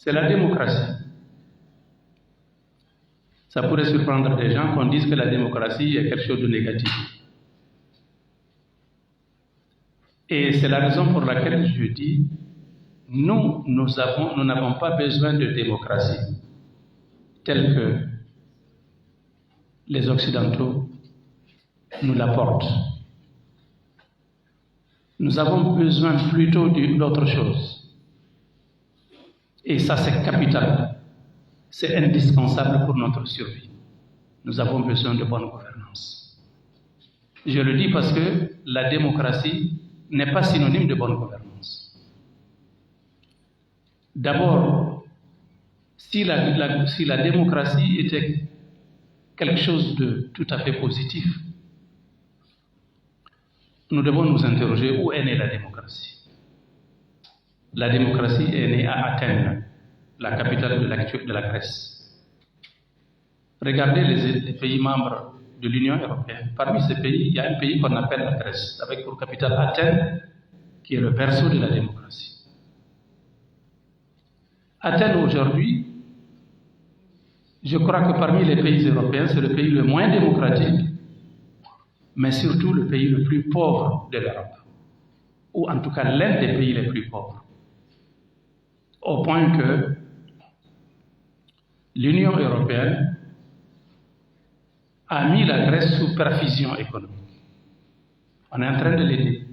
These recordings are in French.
c'est la démocratie. Ça pourrait surprendre des gens qu'on dise que la démocratie est quelque chose de négatif. Et c'est la raison pour laquelle je dis, nous n'avons pas besoin de démocratie telle que les Occidentaux nous l'apportent. Nous avons besoin plutôt d'autre chose. Et ça, c'est capital. C'est indispensable pour notre survie. Nous avons besoin de bonne gouvernance. Je le dis parce que la démocratie n'est pas synonyme de bonne gouvernance. D'abord, si la démocratie était quelque chose de tout à fait positif, nous devons nous interroger où est née la démocratie. La démocratie est née à Athènes, la capitale de la Grèce. Regardez les pays membres de l'Union européenne. Parmi ces pays, il y a un pays qu'on appelle la Grèce, avec pour capitale Athènes, qui est le berceau de la démocratie. Athènes aujourd'hui, je crois que parmi les pays européens, c'est le pays le moins démocratique, mais surtout le pays le plus pauvre de l'Europe, ou en tout cas l'un des pays les plus pauvres. Au point que l'Union européenne a mis la Grèce sous perfusion économique. On est en train de l'aider,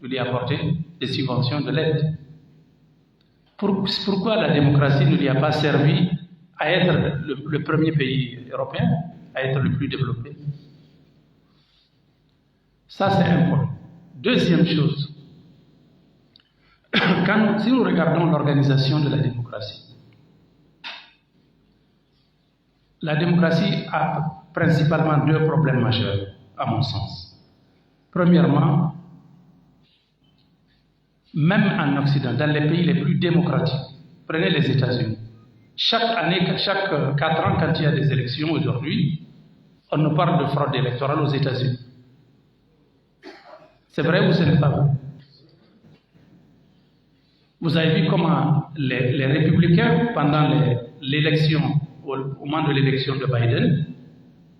de lui apporter des subventions, de l'aide. Pourquoi la démocratie ne lui a pas servi à être le premier pays européen, à être le plus développé? Ça, c'est un point. Deuxième chose, si nous regardons l'organisation de la démocratie a principalement deux problèmes majeurs, à mon sens. Premièrement, même en Occident, dans les pays les plus démocratiques, prenez les États-Unis. Chaque 4 ans, quand il y a des élections aujourd'hui, on nous parle de fraude électorale aux États-Unis. C'est vrai ou ce n'est pas vrai? Vous avez vu comment les républicains, pendant l'élection, au moment de l'élection de Biden,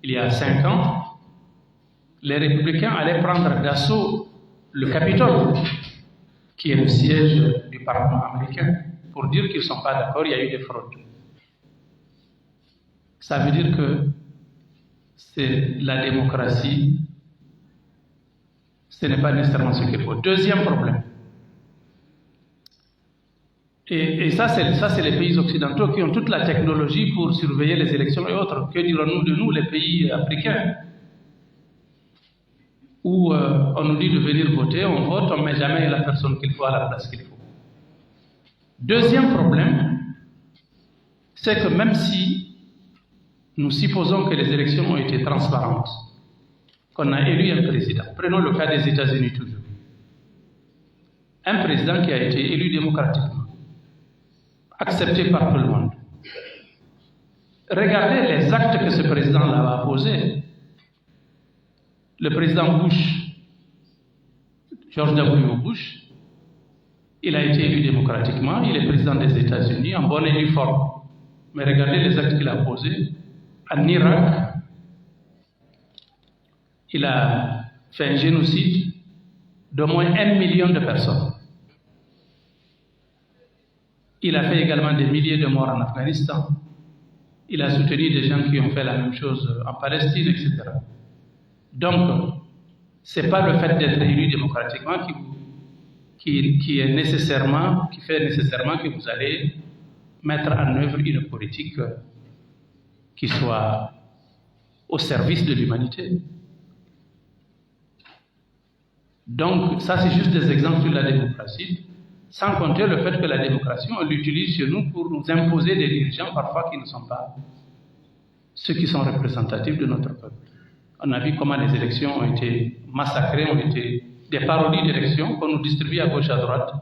il y a 5 ans, les républicains allaient prendre d'assaut le Capitole, qui est le siège du Parlement américain, pour dire qu'ils ne sont pas d'accord, il y a eu des fraudes. Ça veut dire que c'est la démocratie, ce n'est pas nécessairement ce qu'il faut. Deuxième problème. Et ça, c'est les pays occidentaux qui ont toute la technologie pour surveiller les élections et autres. Que dirons-nous de nous, les pays africains, où on nous dit de venir voter, on vote, on ne met jamais la personne qu'il faut à la place qu'il faut. Deuxième problème, c'est que même si nous supposons que les élections ont été transparentes, qu'on a élu un président, prenons le cas des États-Unis toujours, un président qui a été élu démocratiquement, accepté par tout le monde. Regardez les actes que ce président-là a posés. Le président Bush, George W. Bush, il a été élu démocratiquement, il est président des États-Unis en bonne et due forme. Mais regardez les actes qu'il a posés. En Irak, il a fait un génocide d'au moins 1 million de personnes. Il a fait également des milliers de morts en Afghanistan. Il a soutenu des gens qui ont fait la même chose en Palestine, etc. Donc, ce n'est pas le fait d'être élu démocratiquement qui fait nécessairement que vous allez mettre en œuvre une politique qui soit au service de l'humanité. Donc, ça, c'est juste des exemples sur la démocratie, sans compter le fait que la démocratie, on l'utilise chez nous pour nous imposer des dirigeants parfois qui ne sont pas ceux qui sont représentatifs de notre peuple. On a vu comment les élections ont été massacrées, ont été des parodies d'élections qu'on nous distribue à gauche, à droite,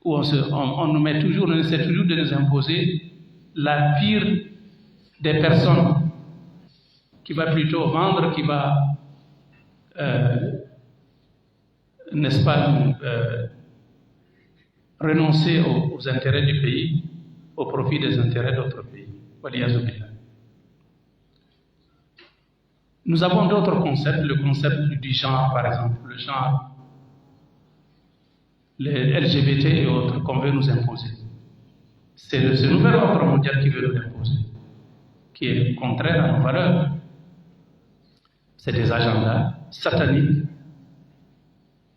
où on nous met toujours, on essaie toujours de nous imposer la pire des personnes qui va plutôt vendre, qui va, n'est-ce pas, renoncer aux intérêts du pays au profit des intérêts d'autres pays. Nous avons d'autres concepts, le concept du genre par exemple, le genre, les LGBT et autres qu'on veut nous imposer. C'est ce nouvel ordre mondial qui veut nous imposer, qui est contraire à nos valeurs. C'est des agendas sataniques.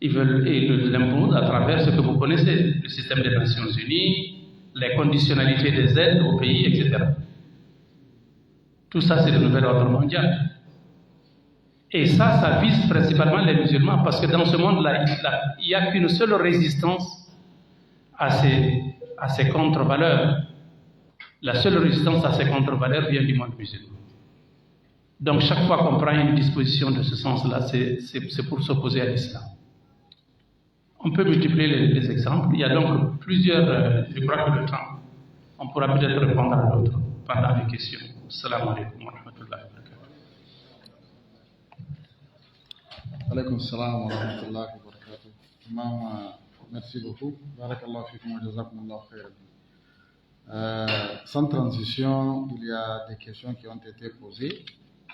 Ils l'imposent à travers ce que vous connaissez, le système des Nations Unies, les conditionnalités des aides aux pays, etc. Tout ça, c'est le nouvel ordre mondial. Et ça vise principalement les musulmans, parce que dans ce monde-là, il n'y a qu'une seule résistance à ces contre-valeurs. La seule résistance à ces contre-valeurs vient du monde musulman. Donc chaque fois qu'on prend une disposition de ce sens-là, c'est pour s'opposer à l'islam. On peut multiplier les exemples. Il y a donc plusieurs, je crois que le temps, on pourra peut-être répondre à d'autres pendant les questions. Assalamu alaikum wa rahmatullahi wa barakatuh. Alaykoum salam wa rahmatullahi wa barakatuh. Imam, merci beaucoup. Barakallahu fikum wa jazakumullahu khairan. Sans transition, il y a des questions qui ont été posées.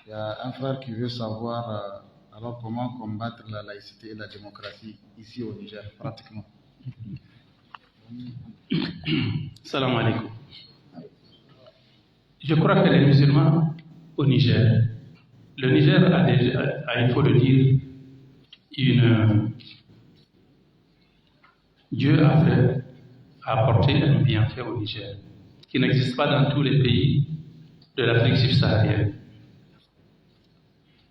Il y a un frère qui veut savoir alors comment combattre la laïcité et la démocratie ici au Niger, pratiquement. Salam alaikum. Je crois que les musulmans au Niger, le Niger a, il faut le dire, Dieu a apporté un bienfait au Niger qui n'existe pas dans tous les pays de l'Afrique subsaharienne.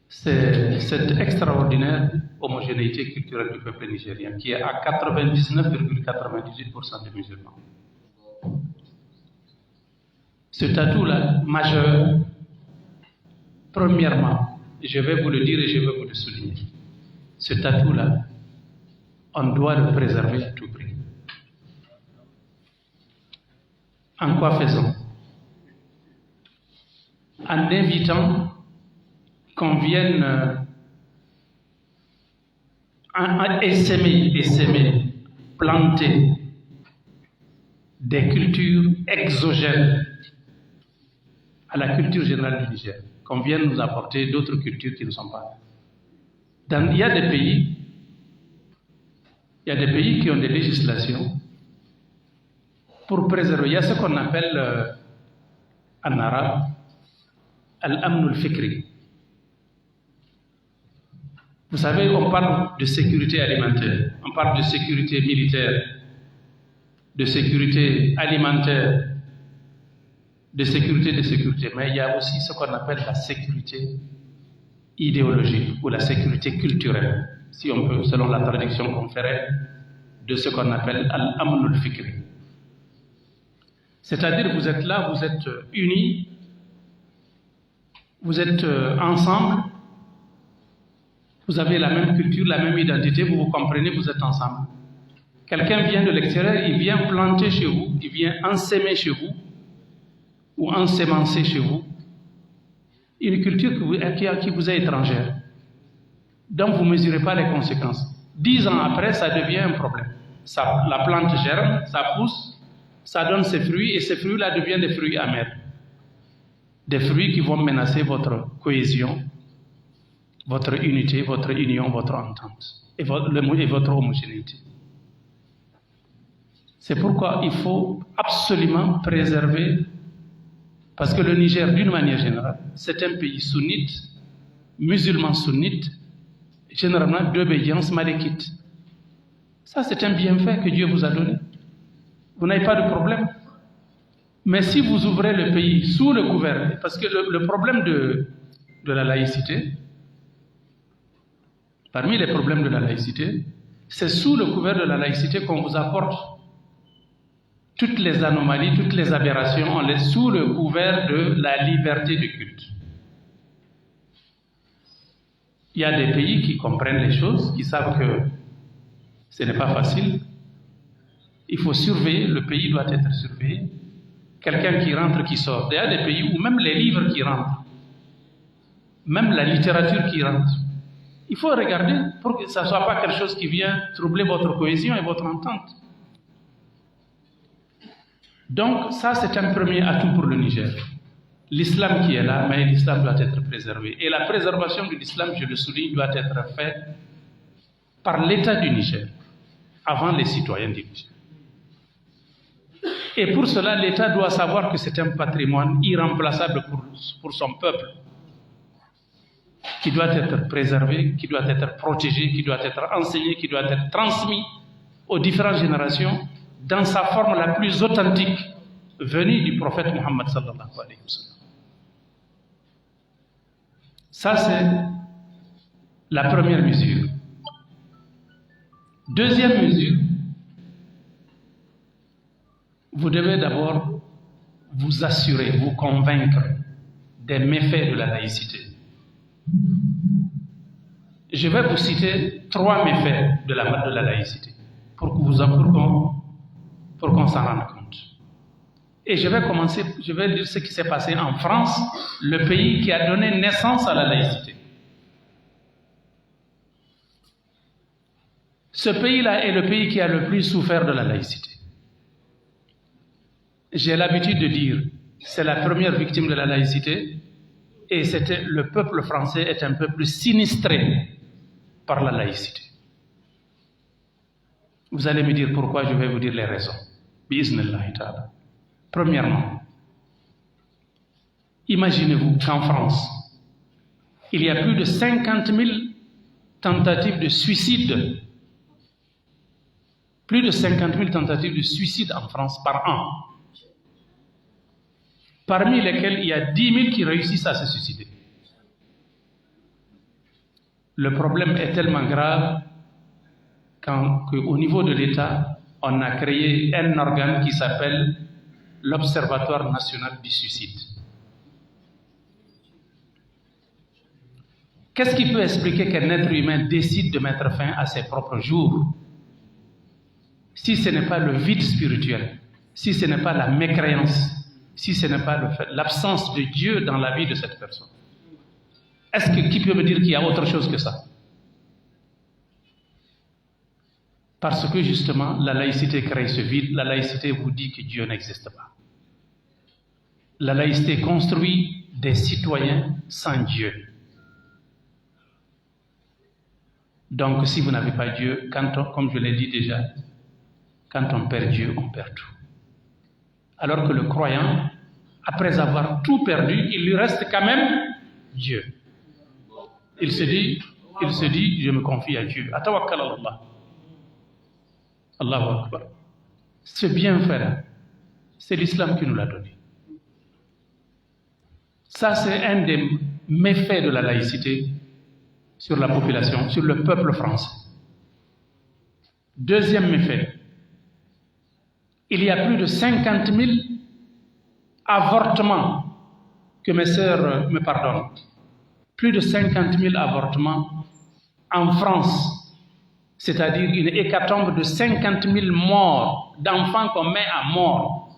C'est cette extraordinaire homogénéité culturelle du peuple nigérien qui est à 99,98% des musulmans. Cet atout-là, majeur, premièrement, je vais vous le dire et je vais vous le souligner, cet atout-là, on doit le préserver à tout prix. En quoi faisons? En évitant qu'on vienne essaimer, planter des cultures exogènes à la culture générale du Niger, qu'on vienne nous apporter d'autres cultures qui ne sont pas. Il y a des pays qui ont des législations pour préserver. Il y a ce qu'on appelle en arabe al-amn al-fikri. Vous savez, on parle de sécurité alimentaire, on parle de sécurité militaire, de sécurité alimentaire, de sécurité, mais il y a aussi ce qu'on appelle la sécurité idéologique ou la sécurité culturelle, si on peut, selon la traduction qu'on ferait de ce qu'on appelle al-amn al-fikri. C'est-à-dire vous êtes là, vous êtes unis, vous êtes ensemble, vous avez la même culture, la même identité, vous vous comprenez, vous êtes ensemble. Quelqu'un vient de l'extérieur, il vient planter chez vous, il vient ensaimer chez vous, ou ensemencer chez vous, une culture qui vous est étrangère. Donc vous ne mesurez pas les conséquences. 10 ans après, ça devient un problème. La plante germe, ça pousse, ça donne ses fruits, et ces fruits-là deviennent des fruits amers. Des fruits qui vont menacer votre cohésion, votre unité, votre union, votre entente et votre homogénéité. C'est pourquoi il faut absolument préserver, parce que le Niger, d'une manière générale, c'est un pays sunnite, musulman sunnite, généralement d'obéissance malékite. Ça, c'est un bienfait que Dieu vous a donné. Vous n'avez pas de problème. Mais si vous ouvrez le pays sous le couvert, parce que le problème de la laïcité, parmi les problèmes de la laïcité, c'est sous le couvert de la laïcité qu'on vous apporte toutes les anomalies, toutes les aberrations, on les sous le couvert de la liberté de culte. Il y a des pays qui comprennent les choses, qui savent que ce n'est pas facile. Il faut surveiller, le pays doit être surveillé. Quelqu'un qui rentre, qui sort. Il y a des pays où même les livres qui rentrent, même la littérature qui rentre, il faut regarder pour que ça ne soit pas quelque chose qui vient troubler votre cohésion et votre entente. Donc ça, c'est un premier atout pour le Niger. L'islam qui est là, mais l'islam doit être préservé. Et la préservation de l'islam, je le souligne, doit être faite par l'État du Niger, avant les citoyens du Niger. Et pour cela, l'État doit savoir que c'est un patrimoine irremplaçable pour son peuple, qui doit être préservé, qui doit être protégé, qui doit être enseigné, qui doit être transmis aux différentes générations dans sa forme la plus authentique, venue du prophète Mohammed sallallahu alayhi wa sallam. Ça, c'est la première mesure. Deuxième mesure, vous devez d'abord vous assurer, vous convaincre des méfaits de la laïcité. Je vais vous citer 3 méfaits de la laïcité pour qu'on s'en rende compte. Et je vais dire ce qui s'est passé en France, le pays qui a donné naissance à la laïcité. Ce pays-là est le pays qui a le plus souffert de la laïcité. J'ai l'habitude de dire, c'est la première victime de la laïcité, et le peuple français est un peuple sinistré par la laïcité. Vous allez me dire pourquoi, je vais vous dire les raisons. Bi'iznillahi ta'ala. Premièrement, imaginez-vous qu'en France, il y a plus de 50 000 tentatives de suicide. Plus de 50 000 tentatives de suicide en France par an. Parmi lesquelles il y a 10 000 qui réussissent à se suicider. Le problème est tellement grave qu'au niveau de l'État, on a créé un organe qui s'appelle l'Observatoire national du suicide. Qu'est-ce qui peut expliquer qu'un être humain décide de mettre fin à ses propres jours? Si ce n'est pas le vide spirituel, si ce n'est pas la mécréance, si ce n'est pas l'absence de Dieu dans la vie de cette personne. Qui peut me dire qu'il y a autre chose que ça? Parce que justement, la laïcité crée ce vide, la laïcité vous dit que Dieu n'existe pas. La laïcité construit des citoyens sans Dieu. Donc si vous n'avez pas Dieu, comme je l'ai dit déjà, quand on perd Dieu, on perd tout. Alors que le croyant, après avoir tout perdu, il lui reste quand même Dieu. Il se dit, je me confie à Dieu. Atawakkal Allah. Allahu Akbar. Ce bienfait-là, c'est l'islam qui nous l'a donné. Ça, c'est un des méfaits de la laïcité sur la population, sur le peuple français. Deuxième méfait, il y a plus de 50 000 avortements, que mes sœurs me pardonnent, plus de 50 000 avortements en France, c'est-à-dire une hécatombe de 50 000 morts d'enfants qu'on met à mort.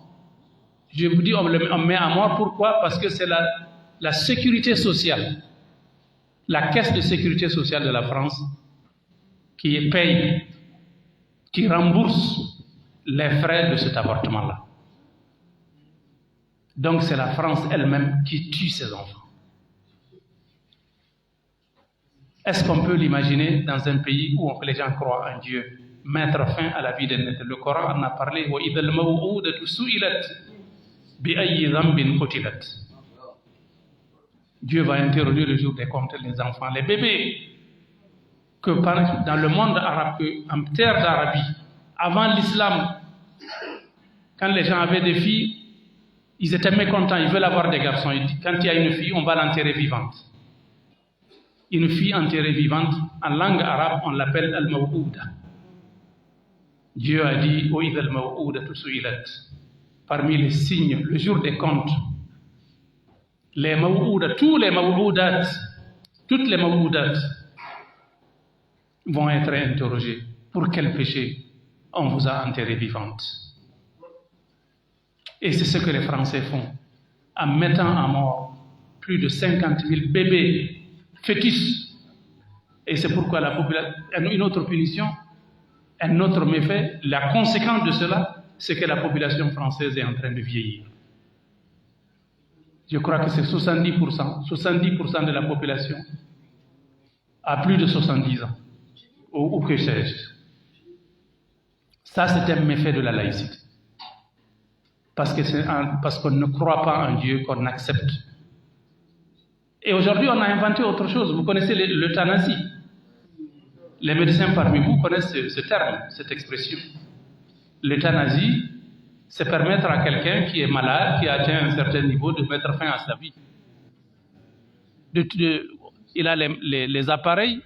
Je vous dis on met à mort, pourquoi? Parce que c'est la sécurité sociale, la caisse de sécurité sociale de la France qui paye, qui rembourse les frais de cet avortement-là. Donc c'est la France elle-même qui tue ses enfants. Est-ce qu'on peut l'imaginer dans un pays où les gens croient en Dieu, mettre fin à la vie d'un être? Le Coran en a parlé. Dieu va interroger le jour des comptes les enfants, les bébés. Que dans le monde arabe, en terre d'Arabie, avant l'islam, quand les gens avaient des filles, ils étaient mécontents, ils veulent avoir des garçons. Quand il y a une fille, on va l'enterrer vivante. Une fille enterrée vivante, en langue arabe, on l'appelle al-maw'ouda. Dieu a dit, parmi les signes, le jour des comptes, les maw'ouda, tous les maw'oudat, toutes les maw'oudat vont être interrogés. Pour quel péché on vous a enterré vivante? Et c'est ce que les Français font, en mettant à mort plus de 50 000 bébés fœtus. Et c'est pourquoi une autre punition, un autre méfait, la conséquence de cela, c'est que la population française est en train de vieillir. Je crois que c'est 70%. 70% de la population a plus de 70 ans. Ou que sais-je. Ça, c'est un méfait de la laïcité. Parce qu'on ne croit pas en Dieu, qu'on accepte. Et aujourd'hui, on a inventé autre chose. Vous connaissez l'euthanasie. Les médecins parmi vous connaissent ce terme, cette expression. L'euthanasie, c'est permettre à quelqu'un qui est malade, qui a atteint un certain niveau, de mettre fin à sa vie. Il a les appareils.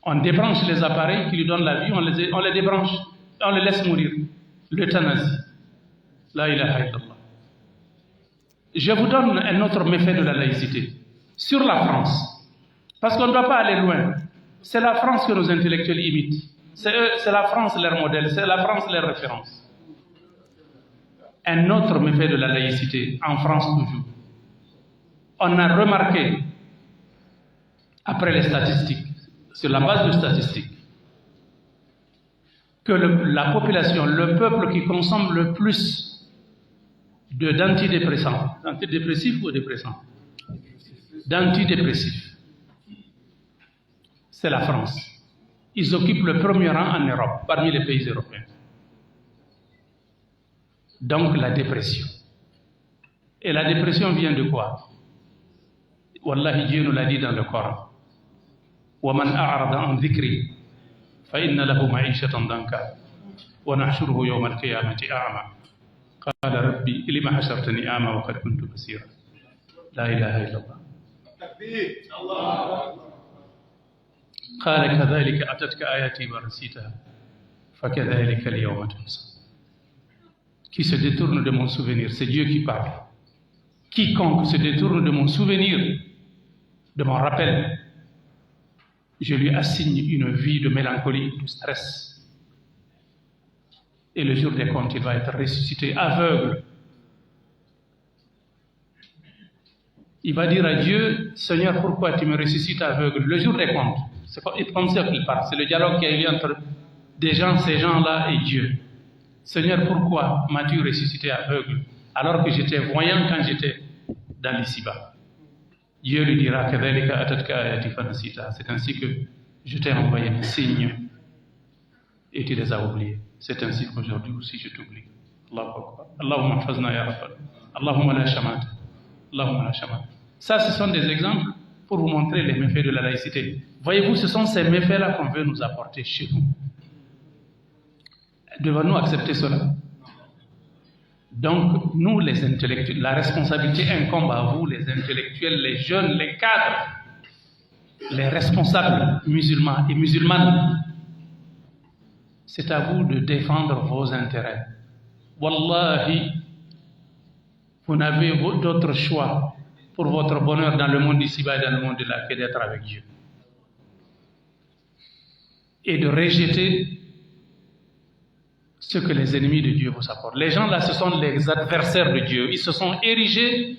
On débranche les appareils qui lui donnent la vie, on les débranche, on les laisse mourir. L'euthanasie. La ilaha illallah. Je vous donne un autre méfait de la laïcité. Sur la France. Parce qu'on ne doit pas aller loin. C'est la France que nos intellectuels imitent. C'est la France leur modèle, c'est la France leur référence. Un autre méfait de la laïcité, en France toujours. On a remarqué, après les statistiques, sur la base de statistiques, que la population, le peuple qui consomme le plus d'antidépressants, antidépressifs ou dépressants? D'antidépressifs, c'est la France. Ils occupent le premier rang en Europe, parmi les pays européens. Donc la dépression. Et la dépression vient de quoi? Wallahi, Dieu nous l'a dit dans le Coran. وَمَنْ أَعْرَضَ عَنْ ذِكْرِي فَإِنَّ لَهُ مَعِيشَةً ضَنكًا وَنَحْشُرُهُ يَوْمَ الْقِيَامَةِ أَعْمَى قال ربي لم حشرتني أعمى وقد كنت بصيرا لا إله إلا الله قال كذلك أتتك آياتي ونسيتها فكذلك اليوم تنسى. Qui se détourne de mon souvenir, c'est Dieu qui parle. Quiconque se détourne de mon souvenir, de mon rappel, je lui assigne une vie de mélancolie, de stress. Et le jour des comptes, il va être ressuscité aveugle. Il va dire à Dieu, Seigneur, pourquoi tu me ressuscites aveugle? Le jour des comptes, c'est comme ça qu'il parle. C'est le dialogue qui a eu lieu entre ces gens-là et Dieu. Seigneur, pourquoi m'as-tu ressuscité aveugle alors que j'étais voyant quand j'étais dans l'ici-bas? Dieu lui dira, c'est ainsi que je t'ai envoyé des signes et tu les as oubliés. C'est ainsi qu'aujourd'hui aussi je t'oublie. Allahu Akbar. Allahumma fazna ya Rabbal. Allahumma la shamat. Allahumma la shamat. Ça, ce sont des exemples pour vous montrer les méfaits de la laïcité. Voyez-vous, ce sont ces méfaits-là qu'on veut nous apporter chez nous. Devons-nous accepter cela? Donc, nous, les intellectuels, la responsabilité incombe à vous, les intellectuels, les jeunes, les cadres, les responsables musulmans et musulmanes. C'est à vous de défendre vos intérêts. Wallahi, vous n'avez d'autre choix pour votre bonheur dans le monde d'ici-bas et dans le monde de là que d'être avec Dieu. Et de rejeter ce que les ennemis de Dieu vous apportent. Les gens là, ce sont les adversaires de Dieu. Ils se sont érigés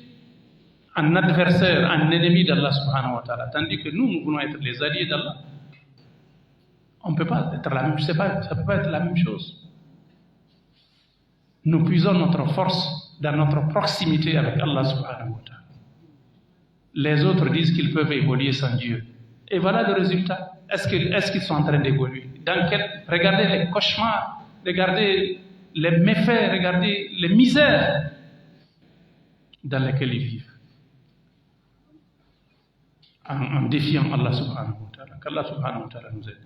en adversaires, en ennemis d'Allah subhanahu wa ta'ala. Tandis que nous voulons être les alliés d'Allah. On ne peut pas être la même chose. Ça ne peut pas être la même chose. Nous puisons notre force dans notre proximité avec Allah subhanahu wa ta'ala. Les autres disent qu'ils peuvent évoluer sans Dieu. Et voilà le résultat. Est-ce qu'ils sont en train d'évoluer? Regardez les cauchemars. Regardez les méfaits, regardez les misères dans lesquelles ils vivent. En défiant Allah subhanahu wa ta'ala. Qu'Allah subhanahu wa ta'ala nous aide.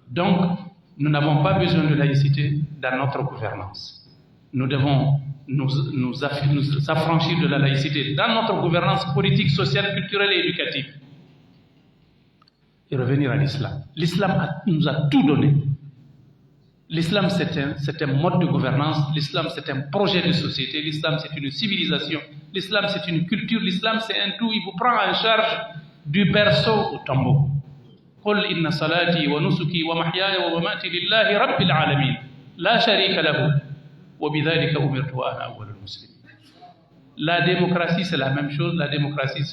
Donc, nous n'avons pas besoin de laïcité dans notre gouvernance. Nous devons nous affranchir de la laïcité dans notre gouvernance politique, sociale, culturelle et éducative. Et revenir à l'islam. L'islam nous a tout donné. L'islam, c'est un mode de gouvernance. L'islam, c'est un projet de société. L'islam, c'est une civilisation. L'islam, c'est une culture. L'islam, c'est un tout. Il vous prend en charge du berceau au tombeau. قل إن صلاتي ونسكي ومحياي ومماتي لله رب العالمين لا شريك له وبذلك أمرت وأنا أول المسلمين. La démocratie, c'est la même chose. La démocratie,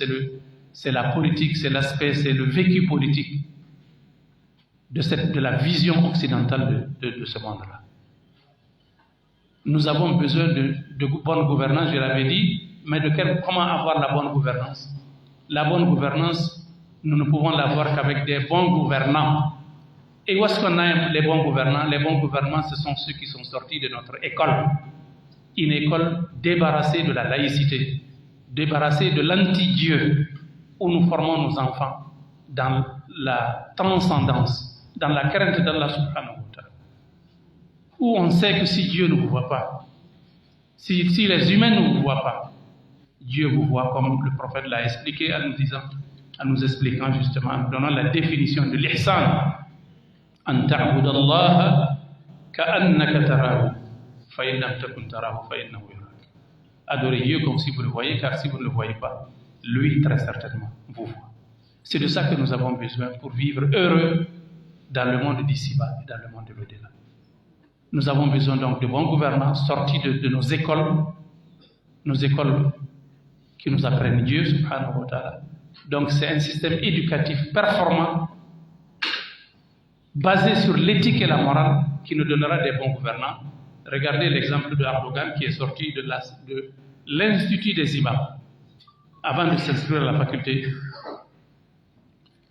c'est la politique, c'est l'aspect, c'est le vécu politique de la vision occidentale de ce monde-là. Nous avons besoin de bonne gouvernance, je l'avais dit, mais comment avoir la bonne gouvernance? La bonne gouvernance, nous ne pouvons l'avoir qu'avec des bons gouvernants. Et où est-ce qu'on a les bons gouvernants? Les bons gouvernants, ce sont ceux qui sont sortis de notre école. Une école débarrassée de la laïcité, débarrassée de l'anti-Dieu, où nous formons nos enfants dans la transcendance, dans la crainte d'Allah subhanahu wa ta'ala. Où on sait que si Dieu ne vous voit pas, si les humains ne vous voient pas, Dieu vous voit, comme le prophète l'a expliqué en nous expliquant justement, en nous donnant la définition de l'ihsan. An ta'budu Allah ka'annaka tarahu fa in lam takun tarahu fa innahu yarak. Adorez Dieu comme si vous le voyez, car si vous ne le voyez pas, lui très certainement vous voit. C'est de ça que nous avons besoin pour vivre heureux dans le monde d'ici-bas et dans le monde de l'au-delà. Nous avons besoin donc de bons gouvernants sortis de nos écoles qui nous apprennent Dieu subhanahu wa ta'ala. Donc c'est un système éducatif performant, basé sur l'éthique et la morale, qui nous donnera des bons gouvernants. Regardez l'exemple de Erdogan qui est sorti de l'Institut des imams avant de s'inscrire à la faculté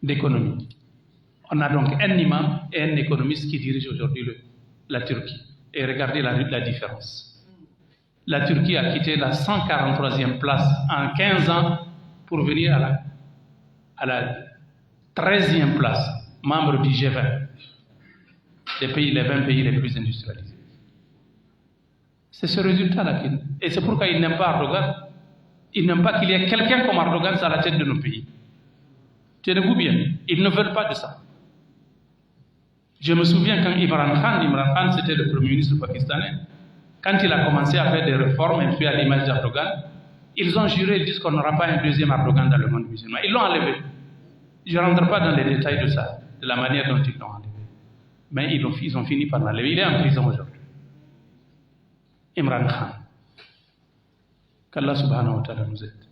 d'économie. On a donc un imam et un économiste qui dirigent aujourd'hui la Turquie. Et regardez la différence. La Turquie a quitté la 143e place en 15 ans pour venir à la 13e place, membre du G20, les 20 pays les plus industrialisés. C'est ce résultat-là. Et c'est pourquoi ils n'aiment pas Erdogan. Ils n'aiment pas qu'il y ait quelqu'un comme Erdogan à la tête de nos pays. Tenez-vous bien, ils ne veulent pas de ça. Je me souviens quand Imran Khan, c'était le premier ministre pakistanais, quand il a commencé à faire des réformes, et puis à l'image d'Erdogan, ils ont juré, ils disent qu'on n'aura pas un deuxième Erdogan dans le monde musulman. Ils l'ont enlevé. Je ne rentre pas dans les détails de ça, de la manière dont ils l'ont enlevé. Mais ils ont fini par l'enlever. Il est en prison aujourd'hui. Imran Khan. Qu'Allah subhanahu wa ta'ala nous aide.